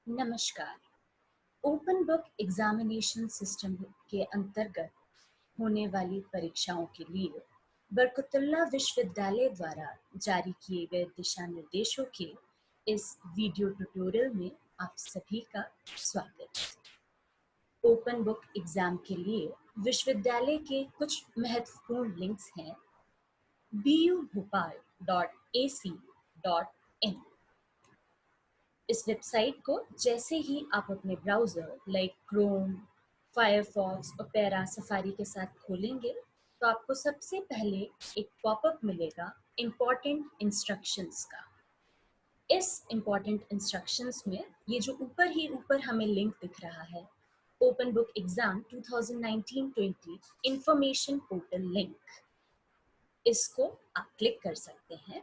नमस्कार। Open book examination system के अंतर्गत होने वाली परीक्षाओं के लिए बरकतुल्लाह विश्वविद्यालय द्वारा जारी किए गए दिशा निर्देशों के इस वीडियो ट्यूटोरियल में आप सभी का स्वागत है। ओपन बुक एग्जाम के लिए विश्वविद्यालय के कुछ महत्वपूर्ण लिंक्स हैं bubhopal.ac.in। इस वेबसाइट को जैसे ही आप अपने browser like Chrome, Firefox, opera, safari के साथ खोलेंगे तो आपको सबसे पहले एक पॉपअप मिलेगा इम्पॉर्टेंट इंस्ट्रक्शंस का। इस इम्पॉर्टेंट इंस्ट्रक्शंस में ये जो ऊपर हमें लिंक दिख रहा है, open book exam 2019-20 information portal link, इसको आप क्लिक कर सकते हैं।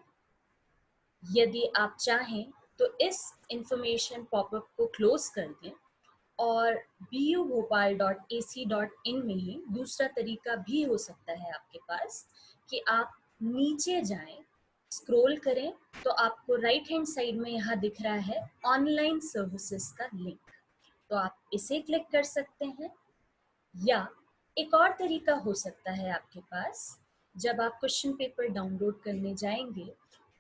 यदि आप चाहें तो इस इंफॉर्मेशन पॉपअप को क्लोज कर दें और bubhopal.ac.in में ही दूसरा तरीका भी हो सकता है आपके पास कि आप नीचे जाएं, स्क्रॉल करें तो आपको राइट हैंड साइड में यहाँ दिख रहा है ऑनलाइन सर्विसेज का लिंक, तो आप इसे क्लिक कर सकते हैं। या एक और तरीका हो सकता है आपके पास, जब आप क्वेश्चन पेपर डाउनलोड करने जाएंगे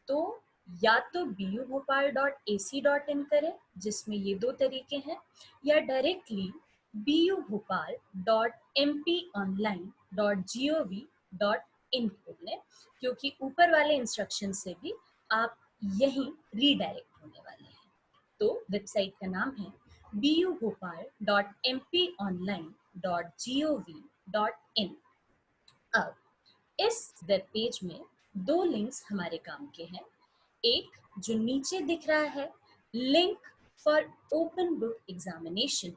तो या तो bubhopal.ac.in करें जिसमें ये दो तरीके हैं, या डायरेक्टली bubhopal.mponline.gov.in खोल लें, क्योंकि ऊपर वाले इंस्ट्रक्शन से भी आप यहीं रीडायरेक्ट होने वाले हैं। तो वेबसाइट का नाम है bubhopal.mponline.gov.in। अब इस वेब पेज में दो लिंक्स हमारे काम के हैं। एक जो नीचे दिख रहा है, link for open book examination,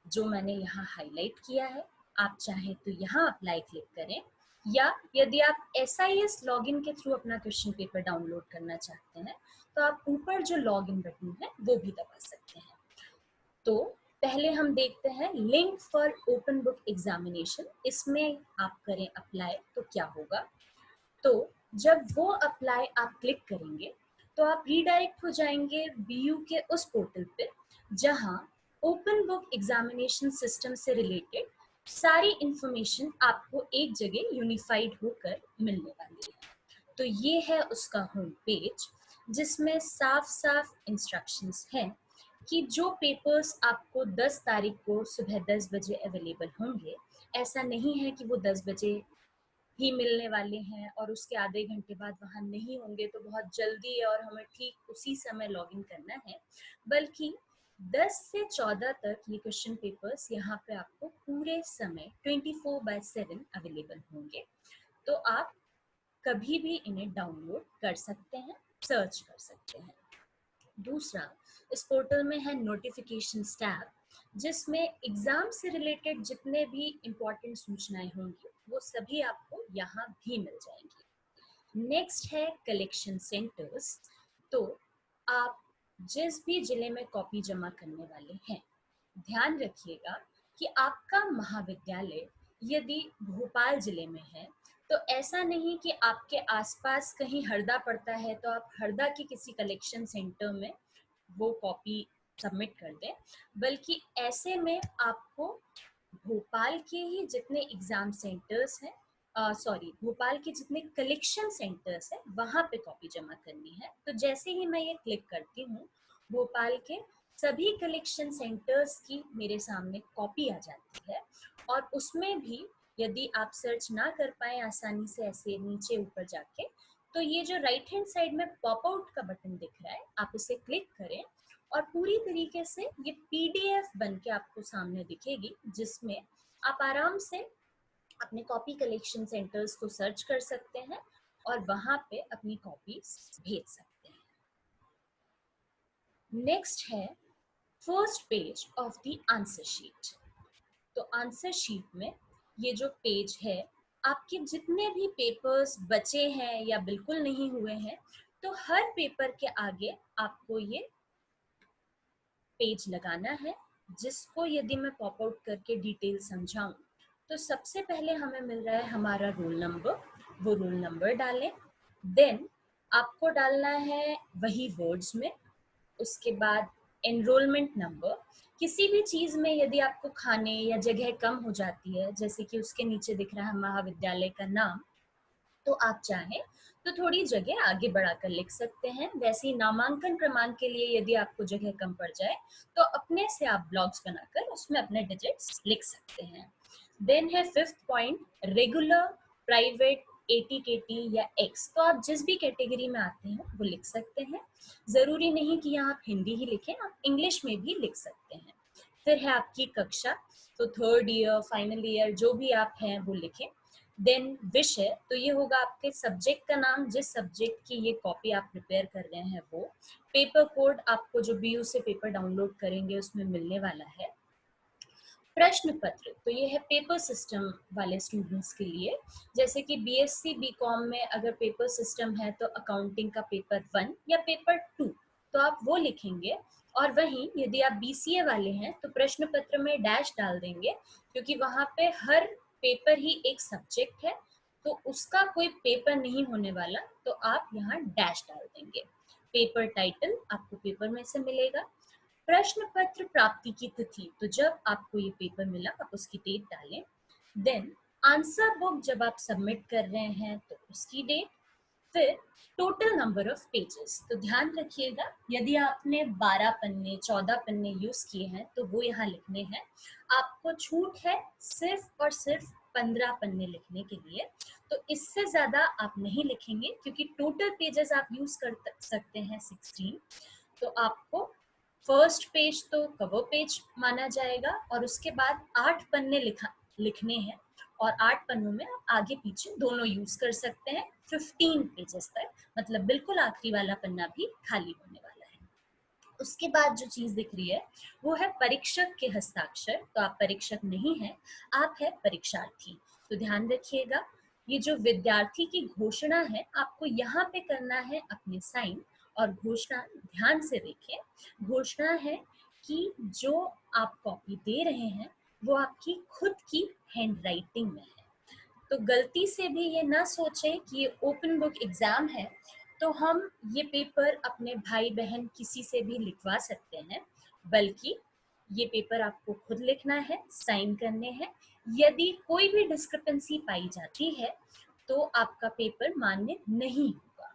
जो मैंने यहाँ हाईलाइट किया है, आप चाहें तो यहाँ अप्लाई क्लिक करें, या यदि आप SIS लॉगिन के थ्रू अपना क्वेश्चन पेपर डाउनलोड करना चाहते हैं तो आप ऊपर जो लॉगिन बटन है वो भी दबा सकते हैं। तो पहले हम देखते हैं link for open book examination, इसमें आप करें अप्लाई तो क्या होगा। तो जब वो अप्लाई आप क्लिक करेंगे तो आप रीडायरेक्ट हो जाएंगे BU के उस पोर्टल पे जहां ओपन बुक एग्जामिनेशन सिस्टम से रिलेटेड सारी इंफॉर्मेशन आपको एक जगह यूनिफाइड होकर मिलने वाली है। तो ये है उसका होम पेज, जिसमें साफ साफ इंस्ट्रक्शंस हैं कि जो पेपर्स आपको 10 तारीख को सुबह 10 बजे अवेलेबल होंगे, ऐसा नहीं है कि वो 10 बजे ही मिलने वाले हैं और उसके आधे घंटे बाद वहाँ नहीं होंगे तो बहुत जल्दी है और हमें ठीक उसी समय लॉगिन करना है, बल्कि 10 से 14 तक ये क्वेश्चन पेपर्स यहाँ पे आपको पूरे समय 24/7 अवेलेबल होंगे। तो आप कभी भी इन्हें डाउनलोड कर सकते हैं, सर्च कर सकते हैं। दूसरा, इस पोर्टल में है नोटिफिकेशंस टैब, जिसमें एग्जाम से रिलेटेड जितने भी इम्पोर्टेंट सूचनाएं होंगी वो सभी आपको यहाँ भी मिल जाएंगी। नेक्स्ट है कलेक्शन सेंटर्स। तो आप जिस भी जिले में कॉपी जमा करने वाले हैं, ध्यान रखिएगा कि आपका महाविद्यालय यदि भोपाल जिले में है तो ऐसा नहीं कि आपके आसपास कहीं हरदा पड़ता है तो आप हरदा के किसी कलेक्शन सेंटर में वो कॉपी सबमिट कर दें, बल्कि ऐसे में आपको भोपाल के ही जितने एग्जाम सेंटर्स हैं, भोपाल के जितने कलेक्शन सेंटर्स हैं वहाँ पे कॉपी जमा करनी है। तो जैसे ही मैं ये क्लिक करती हूँ, भोपाल के सभी कलेक्शन सेंटर्स की मेरे सामने कॉपी आ जाती है, और उसमें भी यदि आप सर्च ना कर पाए आसानी से ऐसे नीचे ऊपर जाके, तो ये जो राइट हैंड साइड में पॉप आउट का बटन दिख रहा है, आप इसे क्लिक करें और पूरी तरीके से ये PDF बन के आपको सामने दिखेगी, जिसमें आप आराम से अपने कॉपी कलेक्शन सेंटर्स को सर्च कर सकते हैं और वहां पे अपनी कॉपीज भेज सकते हैं। नेक्स्ट है first page of the answer sheet. तो आंसर शीट में ये जो पेज है, आपके जितने भी पेपर्स बचे हैं या बिल्कुल नहीं हुए हैं, तो हर पेपर के आगे आपको ये पेज लगाना है, जिसको यदि मैं पॉप आउट करके डिटेल समझाऊं तो सबसे पहले हमें मिल रहा है हमारा रोल नंबर, वो रोल नंबर डालें। देन आपको डालना है वही वर्ड्स में, उसके बाद एनरोलमेंट नंबर। किसी भी चीज में यदि आपको खाने या जगह कम हो जाती है, जैसे कि उसके नीचे दिख रहा है महाविद्यालय का नाम, तो आप चाहें तो थोड़ी जगह आगे बढ़ाकर लिख सकते हैं। वैसे ही नामांकन क्रमांक के लिए यदि आपको जगह कम पड़ जाए तो अपने से आप ब्लॉक्स बनाकर उसमें अपने डिजिट्स लिख सकते हैं। देन है fifth point, regular, private, ATKT या एक्स। तो आप जिस भी कैटेगरी में आते हैं वो लिख सकते हैं। जरूरी नहीं कि यहाँ आप हिंदी ही लिखें, आप इंग्लिश में भी लिख सकते हैं। फिर है आपकी कक्षा, तो थर्ड ईयर, फाइनल ईयर, जो भी आप हैं वो लिखें। देन विषय, तो ये होगा आपके सब्जेक्ट का नाम, जिस सब्जेक्ट की ये कॉपी आप प्रिपेयर कर रहे हैं वो। पेपर कोड आपको जो बीयू से पेपर डाउनलोड करेंगे उसमें मिलने वाला है। प्रश्न पत्र, तो ये है पेपर सिस्टम वाले स्टूडेंट्स के लिए। जैसे कि बीएससी बीकॉम में अगर पेपर सिस्टम है तो अकाउंटिंग का पेपर 1 या पेपर 2, तो आप वो लिखेंगे। और वहीं यदि आप बीसीए वाले हैं तो प्रश्न पत्र में डैश डाल देंगे, क्योंकि वहां पे हर पेपर ही एक सब्जेक्ट है, तो उसका कोई पेपर नहीं होने वाला, तो आप यहाँ डैश डाल देंगे। पेपर टाइटल आपको पेपर में से मिलेगा। प्रश्न पत्र प्राप्ति की तिथि, तो जब आपको ये पेपर मिला आप उसकी डेट डालें। देन आंसर बुक जब आप सबमिट कर रहे हैं तो उसकी डेट। फिर टोटल नंबर ऑफ पेजेस, तो ध्यान रखिएगा यदि आपने 12 पन्ने 14 पन्ने यूज किए हैं तो वो यहाँ लिखने हैं। आपको छूट है सिर्फ और सिर्फ 15 पन्ने लिखने के लिए, तो इससे ज्यादा आप नहीं लिखेंगे, क्योंकि टोटल पेजेस आप यूज कर सकते हैं 16। तो आपको फर्स्ट पेज तो कवर पेज माना जाएगा, और उसके बाद 8 पन्ने लिखने हैं, और 8 पन्नों में आप आगे पीछे दोनों यूज कर सकते हैं 15 पेजेस तक, मतलब बिल्कुल आखिरी वाला पन्ना भी खाली होने वाला है। उसके बाद जो चीज दिख रही है वो है परीक्षक के हस्ताक्षर। तो आप परीक्षक नहीं हैं, आप है परीक्षार्थी। तो ध्यान रखिएगा, ये जो विद्यार्थी की घोषणा है आपको यहाँ पे करना है अपने साइन। और घोषणा ध्यान से देखें, घोषणा है कि जो आप कॉपी दे रहे हैं वो आपकी खुद की हैंड राइटिंग में है। तो गलती से भी ये ना सोचें कि ये ओपन बुक एग्जाम है तो हम ये पेपर अपने भाई बहन किसी से भी लिखवा सकते हैं, बल्कि ये पेपर आपको खुद लिखना है, साइन करने हैं। यदि कोई भी डिस्क्रिपेंसी पाई जाती है तो आपका पेपर मान्य नहीं होगा।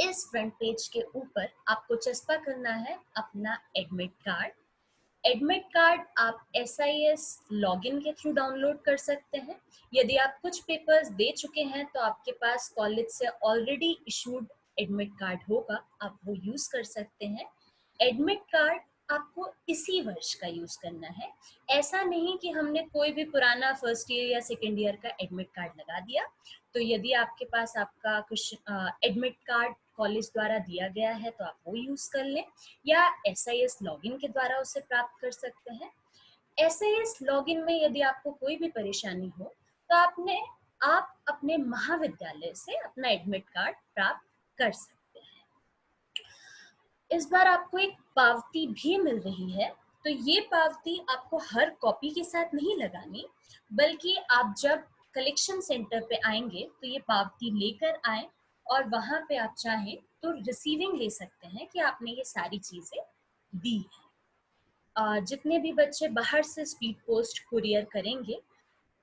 इस फ्रंट पेज के ऊपर आपको चस्पा करना है अपना एडमिट कार्ड। एडमिट कार्ड आप SIS लॉगिन के थ्रू डाउनलोड कर सकते हैं। यदि आप कुछ पेपर्स दे चुके हैं तो आपके पास कॉलेज से ऑलरेडी इशूड एडमिट कार्ड होगा, आप वो यूज कर सकते हैं। एडमिट कार्ड आपको इसी वर्ष का यूज करना है। ऐसा नहीं कि हमने कोई भी पुराना फर्स्ट ईयर या सेकेंड ईयर का एडमिट कार्ड लगा दिया। तो यदि आपके पास आपका कुछ एडमिट कार्ड कॉलेज द्वारा दिया गया है तो आप वो यूज कर लें, या SIS लॉगिन के द्वारा उसे प्राप्त कर सकते हैं। SIS लॉगिन में यदि आपको कोई भी परेशानी हो तो आप अपने महाविद्यालय से अपना एडमिट कार्ड प्राप्त कर सकते हैं। इस बार आपको एक पावती भी मिल रही है। तो ये पावती आपको हर कॉपी के साथ नहीं लगानी, बल्कि आप जब कलेक्शन सेंटर पे आएंगे तो ये पावती लेकर आए, और वहां पे आप चाहें तो रिसीविंग ले सकते हैं कि आपने ये सारी चीजें दी हैं। जितने भी बच्चे बाहर से स्पीड पोस्ट कुरियर करेंगे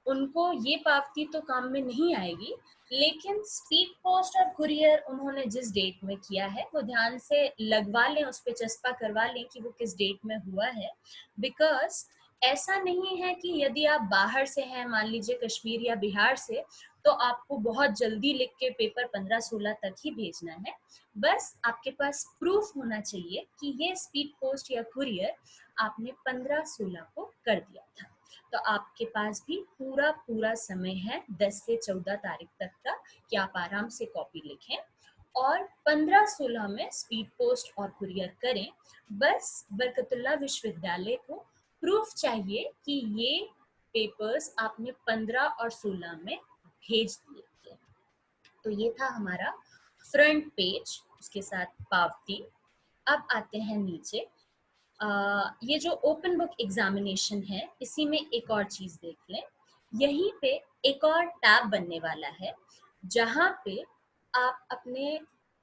उनको ये पावती तो काम में नहीं आएगी, लेकिन स्पीड पोस्ट और कुरियर उन्होंने जिस डेट में किया है वो ध्यान से लगवा लें, उस पर चस्पा करवा लें कि वो किस डेट में हुआ है। बिकॉज ऐसा नहीं है कि यदि आप बाहर से हैं, मान लीजिए कश्मीर या बिहार से, तो आपको बहुत जल्दी लिख के पेपर 15-16 तक ही भेजना है। बस आपके पास प्रूफ होना चाहिए कि ये स्पीड पोस्ट या कुरियर आपने 15-16 को कर दिया था। तो आपके पास भी पूरा पूरा समय है 10 से 14 तारीख तक का कि आप आराम से कॉपी लिखें और 15-16 में स्पीड पोस्ट और कुरियर करें। बस बरकतुल्लाह विश्वविद्यालय को प्रूफ चाहिए कि ये पेपर्स आपने 15 और 16 में भेज दिए थे। तो ये था हमारा फ्रंट पेज, उसके साथ पावती। अब आते हैं नीचे। ये जो ओपन बुक एग्जामिनेशन है इसी में एक और चीज देख लें। यहीं पे एक और टैब बनने वाला है जहाँ पे आप अपने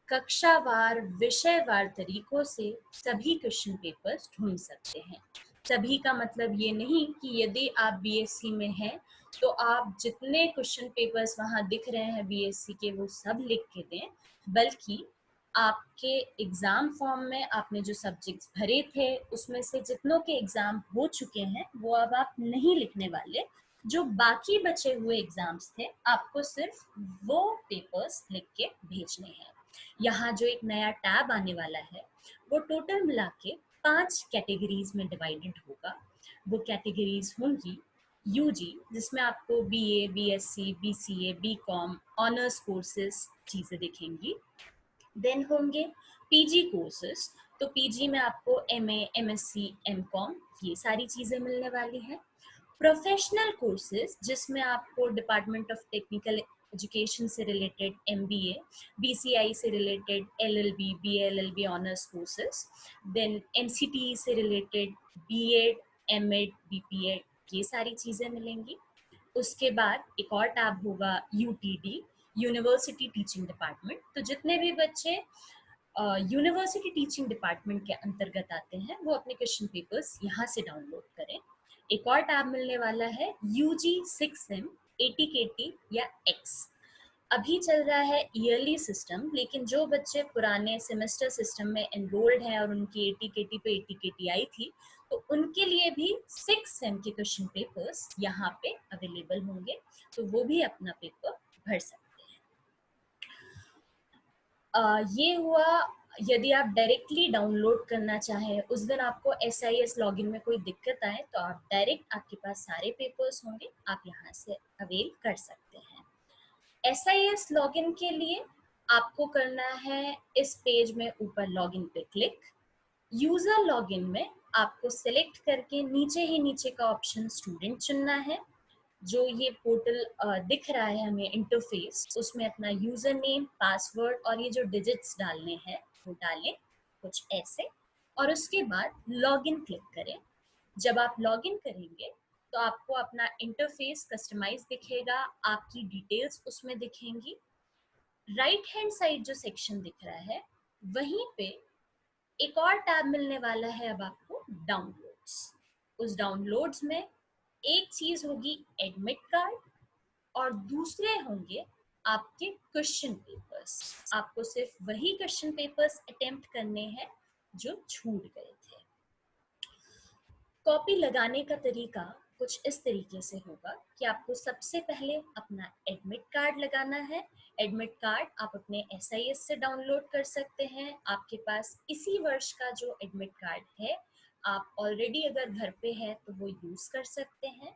कक्षावार विषयवार तरीकों से सभी क्वेश्चन पेपर्स ढूंढ सकते हैं। सभी का मतलब ये नहीं कि यदि आप बीएससी में हैं तो आप जितने क्वेश्चन पेपर्स वहाँ दिख रहे हैं बीएससी के वो सब लिख के दें, बल्कि आपके एग्ज़ाम फॉर्म में आपने जो सब्जेक्ट्स भरे थे उसमें से जितनों के एग्ज़ाम हो चुके हैं वो अब आप नहीं लिखने वाले। जो बाकी बचे हुए एग्ज़ाम्स थे आपको सिर्फ वो पेपर्स लिख के भेजने हैं। यहाँ जो एक नया टैब आने वाला है वो टोटल मिला के 5 कैटेगरीज में डिवाइडेड होगा। वो कैटेगरीज होंगी यूजी, जिसमें आपको BA, BSc, BCA, BCom, honours courses चीज़ें दिखेंगी। देन होंगे पीजी कोर्सेज, तो पीजी में आपको एमए, एमएससी, एमकॉम ये सारी चीज़ें मिलने वाली हैं। प्रोफेशनल कोर्सेज जिसमें आपको डिपार्टमेंट ऑफ टेक्निकल एजुकेशन से रिलेटेड एमबीए, बीसीआई से related LLB, BLLB honours courses, then MCT से रिलेटेड बीएड, एमएड, बीपीएड ये सारी चीज़ें मिलेंगी। उसके बाद एक और टैब होगा यूटीडी, यूनिवर्सिटी टीचिंग डिपार्टमेंट। तो जितने भी बच्चे यूनिवर्सिटी टीचिंग डिपार्टमेंट के अंतर्गत आते हैं वो अपने क्वेश्चन पेपर्स यहाँ से डाउनलोड करें। एक और टैब मिलने वाला है यूजी 6M, एटीकेटी या एक्स। अभी चल रहा है ईयरली सिस्टम, लेकिन जो बच्चे पुराने सेमेस्टर सिस्टम में एनरोल्ड हैं और उनकी एटीकेटी पे एटीकेटी आई थी तो उनके लिए भी 6M के क्वेश्चन पेपर्स यहाँ पे अवेलेबल होंगे, तो वो भी अपना पेपर भर सकते हैं। ये हुआ यदि आप डायरेक्टली डाउनलोड करना चाहें। उस दिन आपको SIS लॉगिन में कोई दिक्कत आए तो आप डायरेक्ट, आपके पास सारे पेपर्स होंगे, आप यहाँ से अवेल कर सकते हैं। SIS लॉगिन के लिए आपको करना है इस पेज में ऊपर लॉगिन पे क्लिक। यूजर लॉगिन में आपको सिलेक्ट करके नीचे ही नीचे का ऑप्शन स्टूडेंट चुनना है। जो ये पोर्टल दिख रहा है हमें इंटरफेस, उसमें अपना यूजर नेम, पासवर्ड और ये जो डिजिट्स डालने हैं वो डालें कुछ ऐसे, और उसके बाद लॉगिन क्लिक करें। जब आप लॉगिन करेंगे तो आपको अपना इंटरफेस कस्टमाइज दिखेगा, आपकी डिटेल्स उसमें दिखेंगी। राइट हैंड साइड जो सेक्शन दिख रहा है वहीं पे एक और टैब मिलने वाला है अब आपको, डाउनलोड्स। उस डाउनलोड्स में एक चीज होगी एडमिट कार्ड और दूसरे होंगे आपके क्वेश्चन पेपर्स। आपको सिर्फ वही क्वेश्चन पेपर्स अटेम्प्ट करने हैं जो छूट गए थे। कॉपी लगाने का तरीका कुछ इस तरीके से होगा कि आपको सबसे पहले अपना एडमिट कार्ड लगाना है। एडमिट कार्ड आप अपने SIS से डाउनलोड कर सकते हैं। आपके पास इसी वर्ष का जो एडमिट कार्ड है, आप ऑलरेडी अगर घर पे है तो वो यूज कर सकते हैं।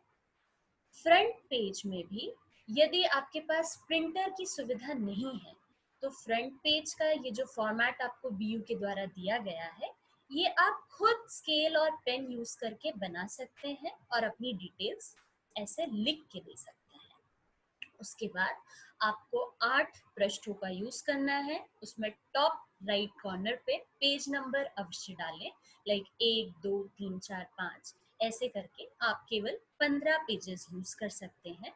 फ्रंट पेज में भी यदि आपके पास प्रिंटर की सुविधा नहीं है तो फ्रंट पेज का ये जो फॉर्मेट आपको BU के द्वारा दिया गया है ये आप खुद स्केल और पेन यूज करके बना सकते हैं और अपनी डिटेल्स ऐसे लिख के दे सकते हैं। उसके बाद आपको 8 पृष्ठों का यूज करना है। उसमें टॉप राइट कॉर्नर पे पेज नंबर अवश्य डालें, लाइक 1, 2, 3, 4, 5 ऐसे करके आप केवल 15 पेजेस यूज कर सकते हैं।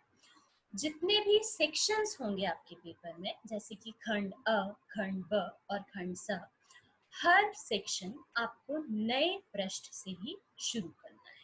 जितने भी सेक्शंस होंगे आपके पेपर में, जैसे कि खंड अ, खंड ब और खंड स, हर सेक्शन आपको नए पृष्ठ से ही शुरू करना है।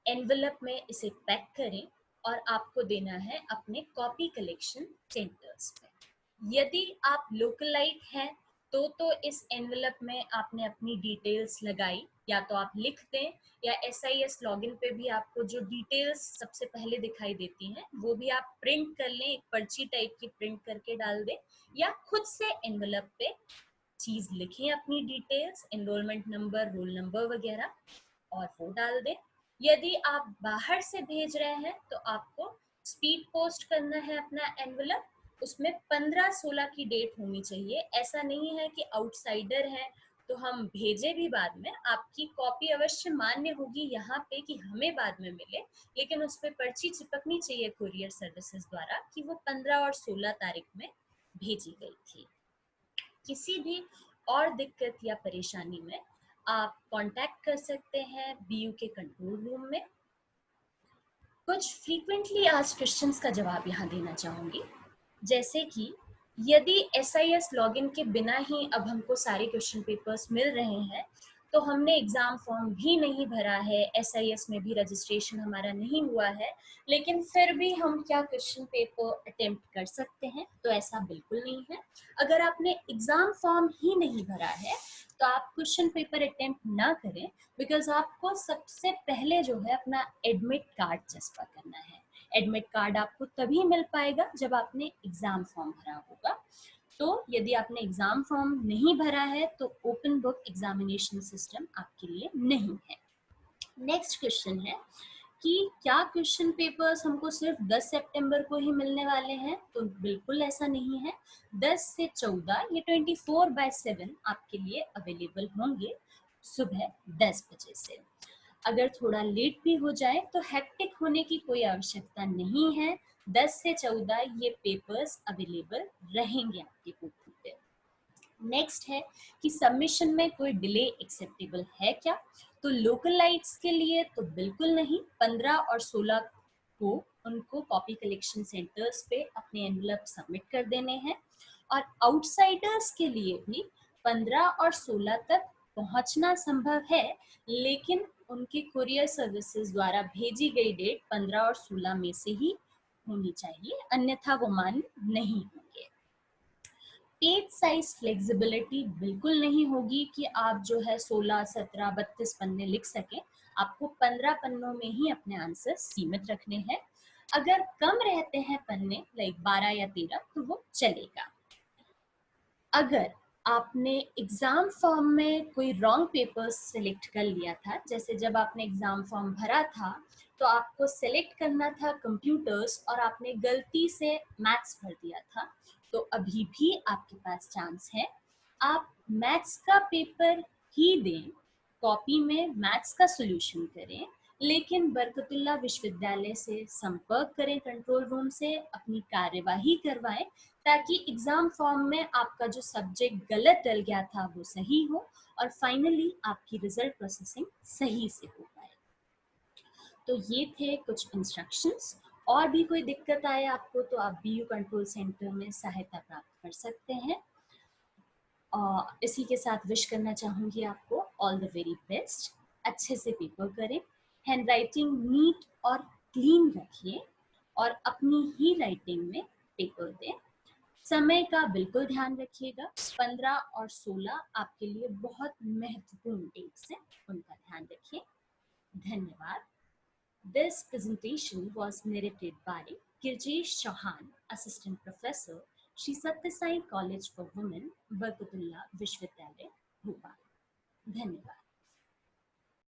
एनवेलप में इसे पैक करें और आपको देना है अपने कॉपी कलेक्शन सेंटर्स पे। यदि आप लोकलाइट हैं तो इस एनवेलप में आपने अपनी डिटेल्स लगाई, या तो आप लिख दें या SIS लॉगिन पे भी आपको जो डिटेल्स सबसे पहले दिखाई देती हैं वो भी आप प्रिंट कर लें, एक पर्ची टाइप की प्रिंट करके डाल दें, या खुद से एनवेलप पे चीज लिखें अपनी details, enrolment number, roll number वगैरह, और वो डाल दें। यदि आप बाहर से भेज रहे हैं तो आपको स्पीड पोस्ट करना है अपना एनवेलप। उसमें 15-16 की डेट होनी चाहिए। ऐसा नहीं है कि आउटसाइडर है तो हम भेजे भी बाद में, आपकी कॉपी अवश्य मान्य होगी यहाँ पे कि हमें बाद में मिले, लेकिन उस पर पर्ची चिपकनी चाहिए कुरियर सर्विसेज द्वारा कि वो 15 और 16 तारीख में भेजी गई थी। किसी भी और दिक्कत या परेशानी में आप कांटेक्ट कर सकते हैं BU के कंट्रोल रूम में। कुछ फ्रीक्वेंटली आस्क्ड क्वेश्चंस का जवाब यहाँ देना चाहूँगी, जैसे कि यदि SIS लॉगिन के बिना ही अब हमको सारे क्वेश्चन पेपर्स मिल रहे हैं, तो हमने एग्ज़ाम फॉर्म भी नहीं भरा है, SIS में भी रजिस्ट्रेशन हमारा नहीं हुआ है, लेकिन फिर भी हम क्या क्वेश्चन पेपर अटेम्प्ट कर सकते हैं? तो ऐसा बिल्कुल नहीं है। अगर आपने एग्ज़ाम फॉर्म ही नहीं भरा है, तो आप क्वेश्चन पेपर अटेम्प्ट ना करें, बिकॉज़ आपको सबसे पहले जो है अपना एडमिट कार्ड चस्पा करना है। एडमिट कार्ड आपको तभी मिल पाएगा जब आपने एग्ज़ाम फॉर्म भरा होगा। तो यदि आपने एग्ज़ाम फॉर्म नहीं भरा है तो ओपन बुक एग्जामिनेशन सिस्टम आपके लिए नहीं है। नेक्स्ट क्वेश्चन है कि क्या क्वेश्चन पेपर्स हमको सिर्फ 10 सितंबर को ही मिलने वाले हैं? तो बिल्कुल ऐसा नहीं है। 10 से 14 ये 24/7 आपके लिए अवेलेबल होंगे सुबह 10 बजे से। अगर थोड़ा लेट भी हो जाए तो हेक्टिक होने की कोई आवश्यकता नहीं है। 10 से 14 ये पेपर्स अवेलेबल रहेंगे आपके पोर्टल पे। नेक्स्ट है कि सबमिशन में कोई डिले एक्सेप्टेबल है क्या? तो लोकल लाइट्स के लिए तो बिल्कुल नहीं। 15 और 16 को उनको कॉपी कलेक्शन सेंटर्स पे अपने एनवलप सबमिट कर देने हैं, और आउटसाइडर्स के लिए भी 15 और 16 तक पहुंचना संभव है, लेकिन उनके कुरियर सर्विसेज द्वारा भेजी गई डेट 15 और 16 में से ही होनी चाहिए, अन्यथा वो मान्य नहीं होंगे। पेज साइज फ्लेक्सिबिलिटी बिल्कुल नहीं होगी कि आप जो है 16, 17, 32 पन्ने लिख सकें। आपको 15 पन्नों में ही अपने आंसर सीमित रखने हैं। अगर कम रहते हैं पन्ने लाइक 12 या 13 तो वो चलेगा। अगर आपने एग्ज़ाम फॉर्म में कोई रॉन्ग पेपर्स सेलेक्ट कर लिया था, जैसे जब आपने एग्ज़ाम फॉर्म भरा था तो आपको सेलेक्ट करना था कंप्यूटर्स और आपने गलती से मैथ्स भर दिया था, तो अभी भी आपके पास चांस है। आप मैथ्स का पेपर ही दें, कॉपी में मैथ्स का सॉल्यूशन करें, लेकिन बरकतुल्लाह विश्वविद्यालय से संपर्क करें, कंट्रोल रूम से अपनी कार्यवाही करवाएं, ताकि एग्जाम फॉर्म में आपका जो सब्जेक्ट गलत डल गया था वो सही हो और फाइनली आपकी रिजल्ट प्रोसेसिंग सही से हो पाए। तो ये थे कुछ इंस्ट्रक्शंस। और भी कोई दिक्कत आए आपको तो आप BU कंट्रोल सेंटर में सहायता प्राप्त कर सकते हैं। इसी के साथ विश करना चाहूँगी आपको ऑल द वेरी बेस्ट। अच्छे से पेपर करें, हैंड राइटिंग नीट और क्लीन रखिए और अपनी ही राइटिंग में पेपर दें। समय का बिल्कुल ध्यान रखिएगा। 15 और 16 आपके लिए बहुत महत्वपूर्ण डेट्स हैं, उनका ध्यान रखिए। धन्यवाद। This presentation was narrated by Kirjesh Chauhan, Assistant Professor, Shri Satya Sai College for Women, Barkatullah Vishwavidyalaya, Bhopal. धन्यवाद।